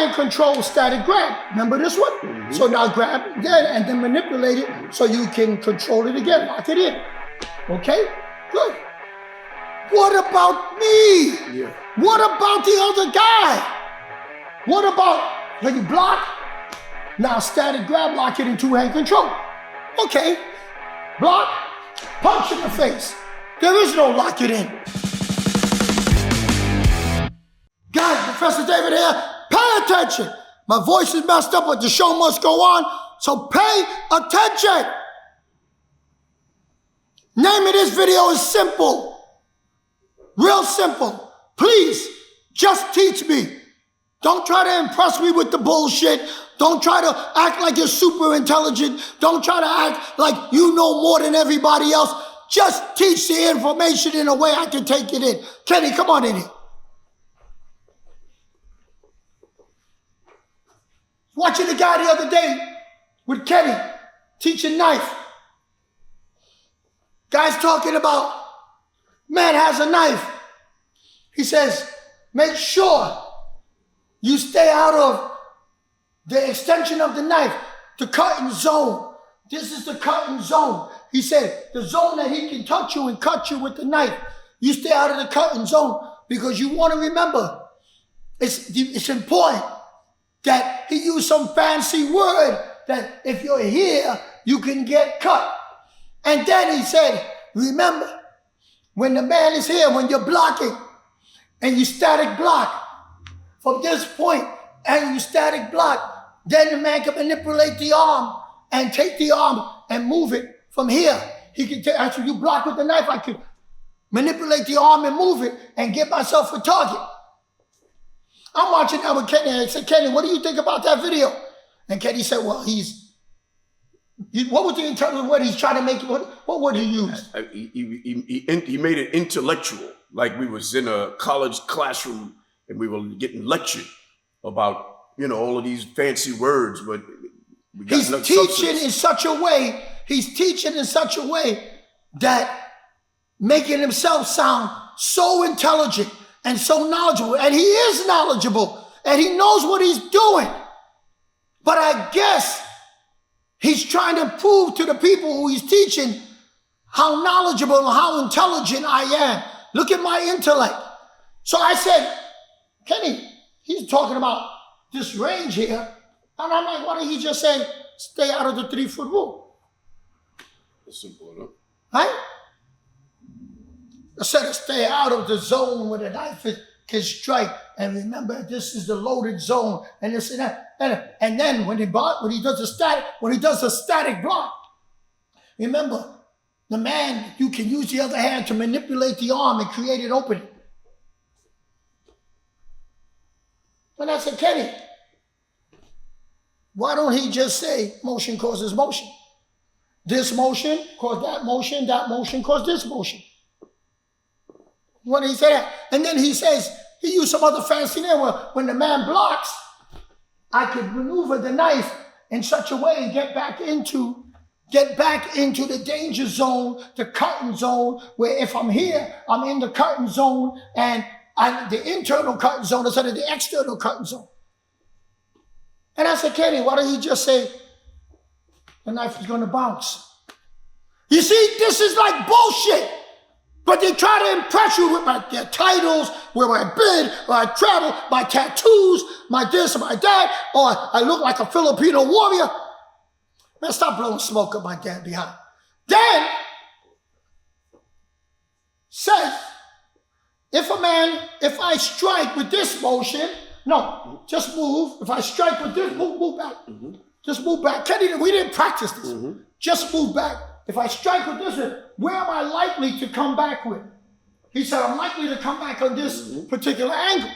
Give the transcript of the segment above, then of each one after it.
two-hand control static grab. Remember this one? Mm-hmm. So now grab again and then manipulate it so you can control it again. Lock it in. Okay? Good. What about me? Yeah. What about the other guy? What about when you block? Now static grab, lock it in two-hand control. Okay. Block, punch in the face. There is no lock it in. Guys, Professor David here, pay attention. My voice is messed up, but the show must go on, so pay attention. Name of this video is simple. Real simple. Please, just teach me. Don't try to impress me with the bullshit. Don't try to act like you're super intelligent. Don't try to act like you know more than everybody else. Just teach the information in a way I can take it in. Kenny, come on in here. Watching the guy the other day with Kenny teaching knife. Guy's talking about, man has a knife. He says, make sure you stay out of the extension of the knife, the cutting zone. This is the cutting zone. He said, the zone that he can touch you and cut you with the knife. You stay out of the cutting zone because you want to remember, it's important that he used some fancy word that if you're here, you can get cut. And then he said, remember, when the man is here, when you're blocking and you static block from this point and you static block, then the man can manipulate the arm and take the arm and move it from here. He can take, after you block with the knife, I could manipulate the arm and move it and get myself a target. I'm watching that with Kenny. I said, Kenny, what do you think about that video? And Kenny said, well, what was the intelligent word he's trying to make? What word he used? He made it intellectual, like we was in a college classroom and we were getting lectured about, all of these fancy words, but we got he's teaching in such a way that making himself sound so intelligent and so knowledgeable, and he is knowledgeable, and he knows what he's doing. But I guess he's trying to prove to the people who he's teaching how knowledgeable and how intelligent I am. Look at my intellect. So I said, Kenny, he's talking about this range here, and I'm like, why don't he just say, stay out of the 3-foot rule? It's simple enough. Right? I said to stay out of the zone where the knife can strike. And remember, this is the loaded zone. And this and that. And then when he does the static block, remember, the man, you can use the other hand to manipulate the arm and create an opening. And I said, Kenny, why don't he just say motion causes motion? This motion caused that motion caused this motion. When he said that, and then he says, he used some other fancy name where when the man blocks, I could maneuver the knife in such a way and get back into the danger zone, the cutting zone, where if I'm here, I'm in the cutting zone and the internal cutting zone instead of the external cutting zone. And I said, Kenny, why don't you just say the knife is going to bounce? You see, this is like bullshit. But they try to impress you with their titles, where I've been, where I travel, my tattoos, my this, my that, or I look like a Filipino warrior. Man, stop blowing smoke up my damn behind. Then, says, if I strike with this motion, no, just move. If I strike with this, move back. Mm-hmm. Just move back. Kenny, we didn't practice this. Mm-hmm. Just move back. If I strike with this, where am I likely to come back with? He said, I'm likely to come back on this particular angle.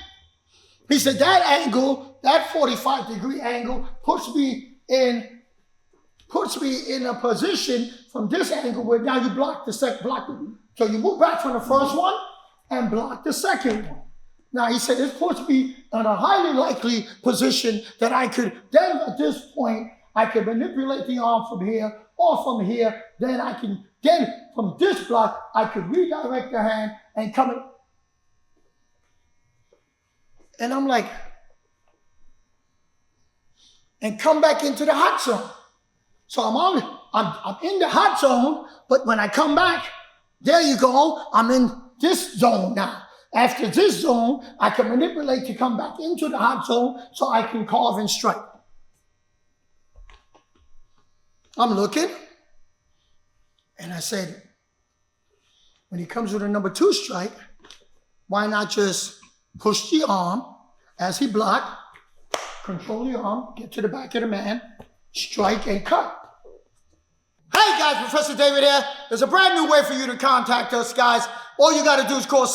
He said, that angle, that 45-degree angle, puts me in a position from this angle where now you block the second block. So you move back from the first one and block the second one. Now he said, it puts me in a highly likely position that I could, then at this point, I could manipulate the arm from here or from here, then from this block, I could redirect the hand and come in. And I'm like, and come back into the hot zone. So I'm in the hot zone, but when I come back, there you go, I'm in this zone now. After this zone, I can manipulate to come back into the hot zone so I can carve and strike. I'm looking, and I said, when he comes with a number 2 strike, why not just push the arm as he blocked, control the arm, get to the back of the man, strike and cut. Hey guys, Professor David here. There's a brand new way for you to contact us, guys. All you got to do is call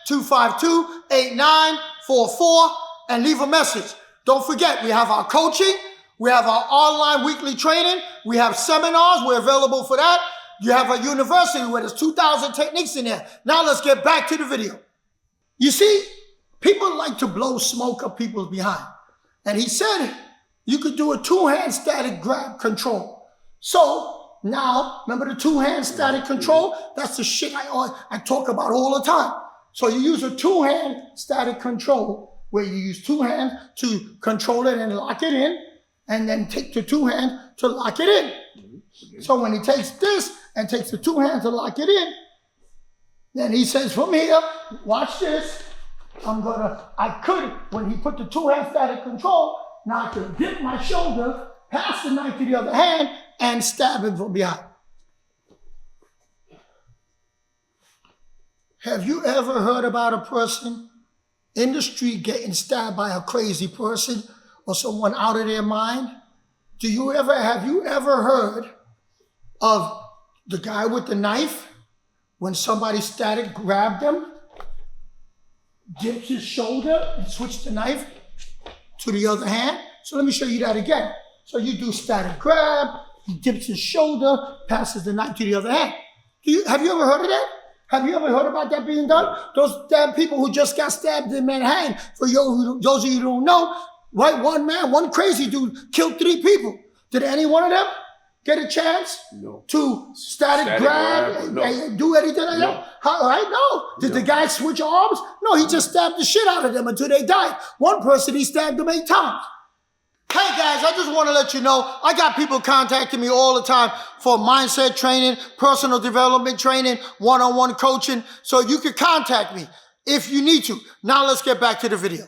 718-252-8944 and leave a message. Don't forget, we have our coaching. We have our online weekly training. We have seminars. We're available for that. You have a university where there's 2,000 techniques in there. Now let's get back to the video. You see, people like to blow smoke up people's behind. And he said you could do a 2-hand static grab control. So now, remember the 2-hand static control? That's the shit I talk about all the time. So you use a 2-hand static control where you use 2 hands to control it and lock it in, and then take the 2 hands to lock it in. So when he takes this and takes the 2 hands to lock it in, then he says from here, watch this, when he put the 2-hand static control, now I can dip my shoulder, pass the knife to the other hand, and stab him from behind. Have you ever heard about a person in the street getting stabbed by a crazy person or someone out of their mind? Have you ever heard of the guy with the knife when somebody static grabbed him, dipped his shoulder and switched the knife to the other hand? So let me show you that again. So you do static grab, he dips his shoulder, passes the knife to the other hand. Have you ever heard of that? Have you ever heard about that being done? Those damn people who just got stabbed in Manhattan, for those of you who don't know, right, one crazy dude killed 3 people. Did any one of them get a chance to static grab and do anything like that? All right, no. Did the guy switch arms? No, he just stabbed the shit out of them until they died. One person, he stabbed them 8 times. Hey guys, I just want to let you know, I got people contacting me all the time for mindset training, personal development training, one-on-one coaching. So you can contact me if you need to. Now let's get back to the video.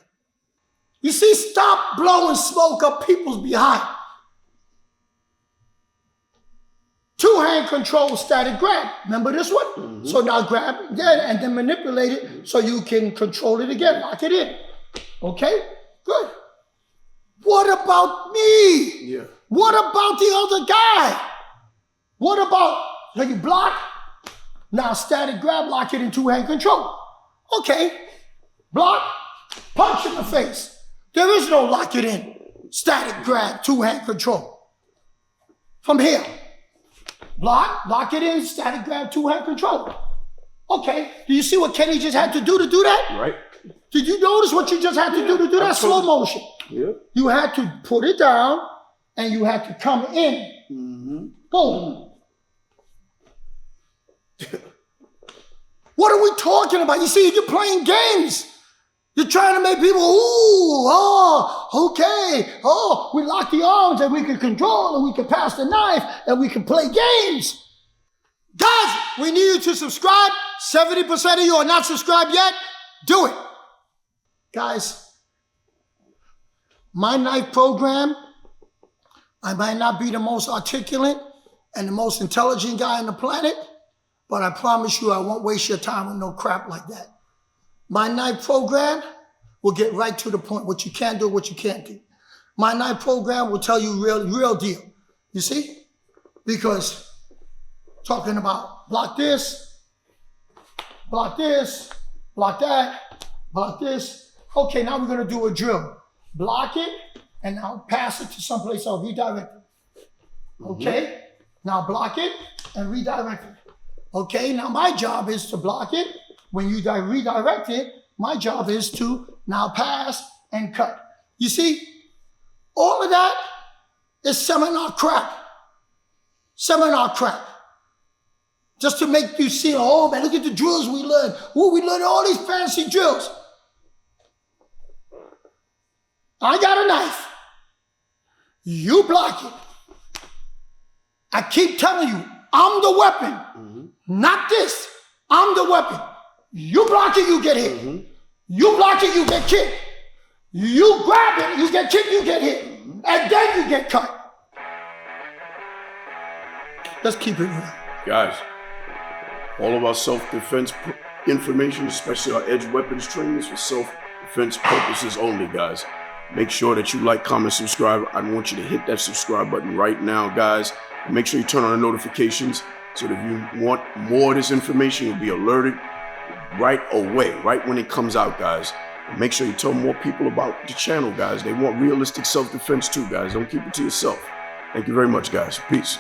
You see, stop blowing smoke up people's behind. 2-hand control static grab. Remember this one? Mm-hmm. So now grab it again and then manipulate it so you can control it again, lock it in. Okay? Good. What about me? Yeah. What about the other guy? What about, so you block, now static grab, lock it in 2-hand control. Okay, block, punch in the face. There is no lock it in, static grab, 2-hand control. From here, block, lock it in, static grab, 2-hand control. Okay, do you see what Kenny just had to do that? Right. Did you notice what you just had to do that? Slow motion. Yeah. You had to put it down and you had to come in. Mm-hmm. Boom. What are we talking about? You see, you're playing games. You're trying to make people, okay. Oh, we lock the arms and we can control and we can pass the knife and we can play games. Guys, we need you to subscribe. 70% of you are not subscribed yet. Do it. Guys, my knife program, I might not be the most articulate and the most intelligent guy on the planet, but I promise you I won't waste your time with no crap like that. My knife program will get right to the point, what you can do, what you can't do. My knife program will tell you real deal. You see? Because talking about block this, block that, block this. Okay, now we're going to do a drill. Block it, and now pass it to someplace else, redirect it. Okay? Mm-hmm. Now block it and redirect it. Okay, now my job is to block it. When you redirect it, my job is to now pass and cut. You see, all of that is seminar crap. Seminar crap. Just to make you see, oh man, look at the drills we learned. Oh, we learned all these fancy drills. I got a knife. You block it. I keep telling you, I'm the weapon, not this. I'm the weapon. You block it, you get hit. You block it, you get kicked. You grab it, you get kicked, you get hit. And then you get cut. Let's keep it real. Guys, all of our self-defense information, especially our edge weapons training, is for self-defense purposes only, guys. Make sure that you like, comment, subscribe. I want you to hit that subscribe button right now, guys. And make sure you turn on the notifications so that if you want more of this information, you'll be alerted right away, right when it comes out, guys. And make sure you tell more people about the channel, guys. They want realistic self-defense too, guys. Don't keep it to yourself. Thank you very much, guys. Peace.